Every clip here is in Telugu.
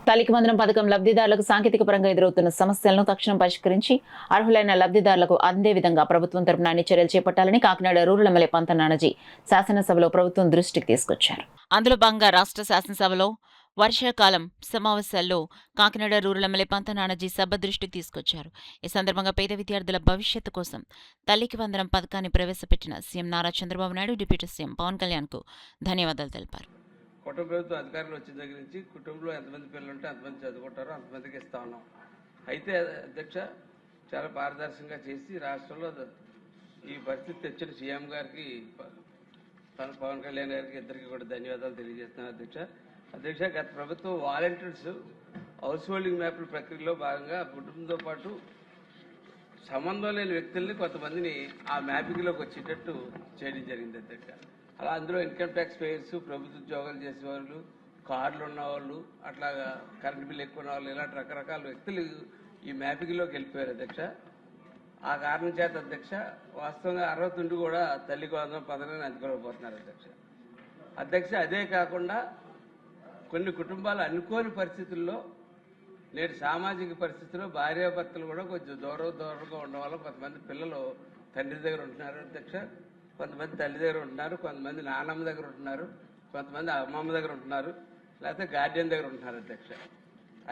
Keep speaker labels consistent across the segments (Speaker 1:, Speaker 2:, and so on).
Speaker 1: తల్లికి వందనం పథకం లబ్ధిదారులకు సాంకేతిక పరంగా ఎదురవుతున్న సమస్యలను తక్షణం పరిష్కరించి అర్హులైన లబ్ధిదారులకు అందే విధంగా ప్రభుత్వం తరపున అన్ని చర్యలు చేపట్టాలని కాకినాడ రూరల్ ఎమ్మెల్యే పంత నానాజీ శాసనసభలో ప్రభుత్వం దృష్టికి తీసుకొచ్చారు. అందులో భాగంగా రాష్ట్ర శాసనసభలో వర్షాకాలం సమావేశాల్లో కాకినాడ రూరల్ ఎమ్మెల్యే పంత నానాజీ సభ దృష్టికి తీసుకొచ్చారు. ఈ సందర్భంగా పేద విద్యార్థుల భవిష్యత్తు కోసం తల్లికి వందనం పథకాన్ని ప్రవేశపెట్టిన CM Nara Chandrababu Naidu, deputy CM Pawan కళ్యాణ్కు ధన్యవాదాలు తెలిపారు.
Speaker 2: కుటుంబ ప్రభుత్వం అధికారులు వచ్చిన దగ్గర నుంచి కుటుంబంలో ఎంతమంది పిల్లలు ఉంటే అంతమంది చదువుకుంటారో అంతమందికి ఇస్తా ఉన్నాం. అయితే అధ్యక్ష చాలా పారదర్శకంగా చేసి రాష్ట్రంలో ఈ పరిస్థితి తెచ్చిన సీఎం గారికి పవన్ కళ్యాణ్ గారికి ఇద్దరికి కూడా ధన్యవాదాలు తెలియజేస్తున్నాను అధ్యక్ష. గత ప్రభుత్వం వాలంటీర్స్ హౌస్ హోల్డింగ్ మ్యాప్ల ప్రక్రియలో భాగంగా కుటుంబంతో పాటు సంబంధం లేని వ్యక్తుల్ని కొంతమందిని ఆ మ్యాపింగ్లోకి వచ్చేటట్టు చేయడం జరిగింది అధ్యక్ష. అలా అందులో ఇన్కమ్ ట్యాక్స్ పేయర్స్, ప్రభుత్వ ఉద్యోగాలు చేసేవాళ్ళు, కార్లు ఉన్నవాళ్ళు, అట్లాగా కరెంటు బిల్లు ఎక్కువ ఉన్న వాళ్ళు, ఇలాంటి రకరకాల వ్యక్తులు ఈ మ్యాపింగ్లోకి వెళ్ళిపోయారు అధ్యక్ష. ఆ కారణం చేత అధ్యక్ష వాస్తవంగా అర్హత ఉండి కూడా తల్లికి వందనం పథకాన్ని అందుకోలేకపోతున్నారు అధ్యక్ష. అదే కాకుండా కొన్ని కుటుంబాలు అనుకోని పరిస్థితుల్లో నేటి సామాజిక పరిస్థితుల్లో భార్యాభర్తలు కూడా కొంచెం దూరంగా ఉండడం వల్ల కొంతమంది పిల్లలు తండ్రి దగ్గర ఉంటున్నారు అధ్యక్ష, కొంతమంది తల్లి దగ్గర ఉంటున్నారు, కొంతమంది నాన్నమ్మ దగ్గర ఉంటున్నారు, కొంతమంది అమ్మమ్మ దగ్గర ఉంటున్నారు, లేకపోతే గార్డియన్ దగ్గర ఉంటున్నారు అధ్యక్ష.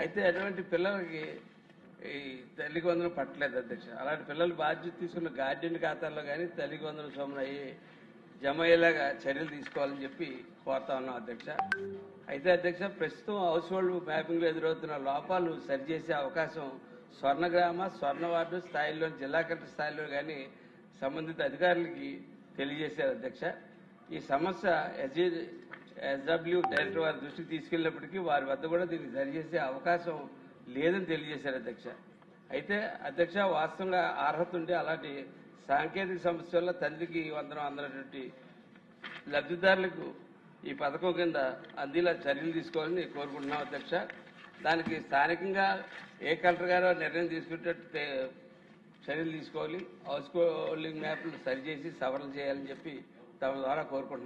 Speaker 2: అయితే అటువంటి పిల్లలకి ఈ తల్లికి వందనం పట్టలేదు అధ్యక్ష. అలాంటి పిల్లలు బాధ్యత తీసుకున్న గార్డియన్ ఖాతాల్లో కానీ తల్లికి వందనం సొమ్మున అయ్యి జమ అయ్యేలాగా చర్యలు తీసుకోవాలని చెప్పి కోరుతా ఉన్నాం అధ్యక్ష. అయితే అధ్యక్ష ప్రస్తుతం హౌస్ హోల్డ్ మ్యాపింగ్లో ఎదురవుతున్న లోపాలు సరిచేసే అవకాశం స్వర్ణగ్రామ, స్వర్ణ వార్డు స్థాయిలో, జిల్లా కలెక్టర్ స్థాయిలో కానీ సంబంధిత అధికారులకి తెలియజేశారు అధ్యక్ష. ఈ సమస్య ఎస్డబ్ల్యూ డైరెక్టర్ వారి దృష్టికి తీసుకెళ్లినప్పటికీ వారి వద్ద కూడా దీన్ని సరిచేసే అవకాశం లేదని తెలియజేశారు అధ్యక్ష. అయితే అధ్యక్ష వాస్తవంగా అర్హత ఉంటే అలాంటి సాంకేతిక సమస్య వల్ల తండ్రికి వందనం అందనటువంటి లబ్ధిదారులకు ఈ పథకం కింద అందేలా చర్యలు తీసుకోవాలని కోరుకుంటున్నాం అధ్యక్ష. దానికి స్థానికంగా ఏ కలెక్టర్ గారో నిర్ణయం తీసుకునేటట్టు చర్యలు తీసుకోవాలి. హౌస్ హోల్డింగ్ మ్యాప్లు సరిచేసి సవరణ చేయాలని చెప్పి తమ ద్వారా కోరుకుంటున్నాం.